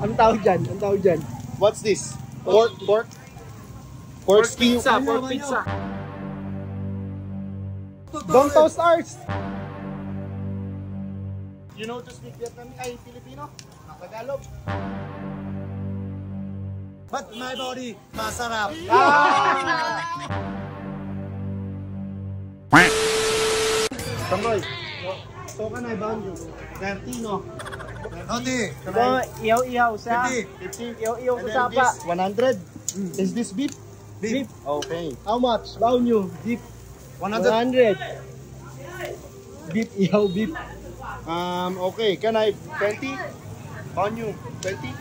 Anong tawag dyan? Anong tawag dyan? What's this? Pork Pizza, pork pizza. Don't toast ours! You know to speak Vietnamese? Ay, Filipino? Tagalog? But my body, masarap. Tamboy. So ka na, ibang 30, no? Hindi. So, ihaw-ihaw sa... 50. Ihaw-ihaw And sa then sapa. this, 100. Is this beef? Beef. Okay. How much? Bao nyo? Beef. 100. 100. Beef, ihaw, beef. Okay. Can I 20? On you. 20?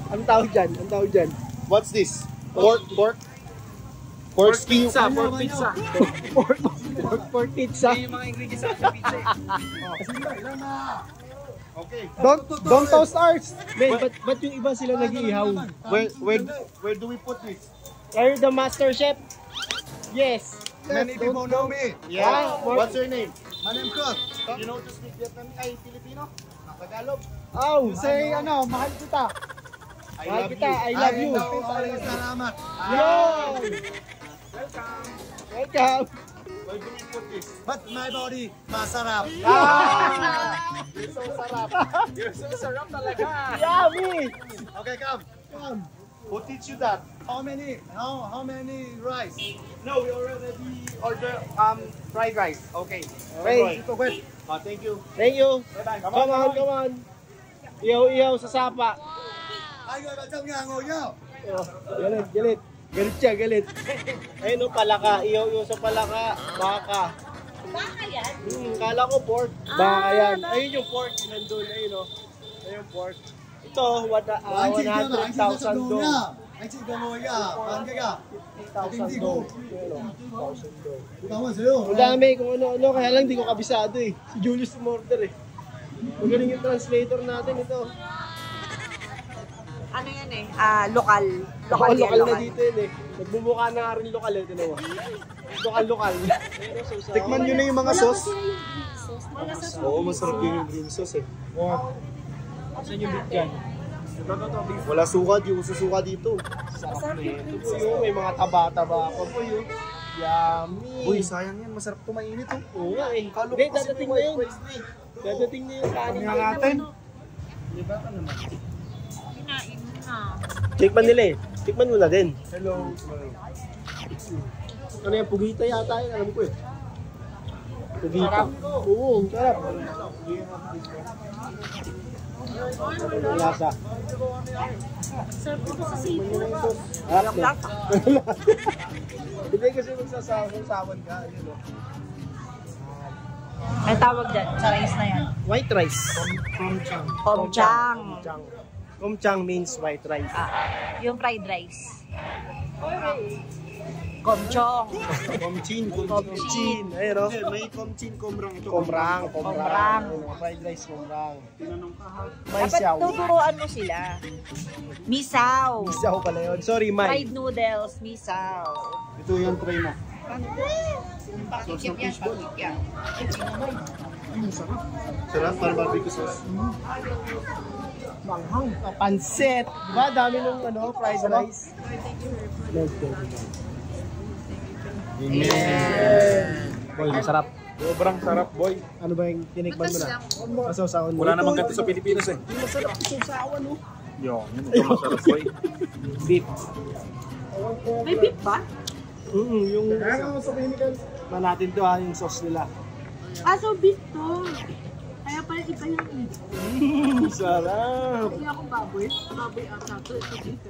Anong tawag dyan? Anong tawag dyan? What's this? Pork Pizza, pork pizza. Pork pizza. Yung mga ingredients sa pizza. Okay. Don't toast ours. Man, ba't yung iba sila nag-iihaw? Where do we put this? Are you the master chef? Yes. Many people know me. Yeah. What's your name? My name Cook. You know to speak Vietnamese? Ay, Filipino? Tagalog? Oh, say mahal kita. Mahal kita, I love you. Salamat. Yo! Welcome. Where do we put this? But my body, masarap. You're so sarap. You're so sarap talaga. Yummy! Okay, come. Who teach you that? How many rice? No, we already order fried rice. Okay. Wait. Thank you. Thank you. Bye-bye. Come on. Ihaw-ihaw sa sapa. Ay, trong nhà ngồi nhá. Galit. Galit siya, galit. Ayun o, palaka. Ihaw-ihaw sa palaka. Baka. Baka yan? Kala ko pork. Baka yan. Ayun yung pork. Nandun. Ayun o. Ayun yung pork. Ito, 100,000 do. Anh chị vừa ngồi kìa, bán kia kìa. 50,000 do. Cảm ơn sa'yo. Ang dami kung ano-ano. Kaya lang di ko kabisado eh. Si Julius Morder eh. Magaling yung translator natin ito. Ano yan eh? Lokal. Lokal na dito yun eh. Nagbubuka na nga rin lokal eh. Tinawa. Lokal. Tikman nyo na yung mga sauce. Wala sa Oo, masarap yung green sauce eh. Saan yung beef dyan? Wala suka, di uso suka dito. Sarap na eh. Ito po yung may mga taba-taba pa po yun. Yummy. Uy, sayang yan. Masarap ito mainit oh. Oo nga eh. Hindi, dadating na yun. Dadating na yung kanin. Tingnan natin. kinain mo na. Tikman nila eh. Tikman mo na din. Hello. Ano yan? Pugita yata yun. Alam ko eh. Pugita. Oo, sarap. Lasa. Sarap ko sa seafood. Harap na. Hindi kasi magsasawan ka. Yun o. Ang tawag dyan sa rice na yan? White rice. Komchang. Komchang means white rice. Yung fried rice. Komchong. Komchin. Ayun o. May komchin, komrang ito. Komrang. Fried rice, komrang. May Dapat siyaw. tuturuan mo sila. Misaw. Siyaw pala yun. Sorry, Mai. Fried noodles, misaw. Ito yung try mo. Pakikip yan, pakikip yan. Sarap, para barbecue sauce. Manghang. Pansit. Diba? Dami nung fried rice. Boy, masarap. Sobrang sarap, boy. Ano ba yung tinikman mo na? Masasawan mo. Wala namang ganito sa Pilipinas eh. Yung masarap yung sausawan mo. Yun, ito masarap boy. Beef. May beef ba? Yung ba natin to yung sauce nila. So beef to. Kaya pala iba yung beef. Sarap. Hindi akong baboy. Baboy ata to. Ito beef.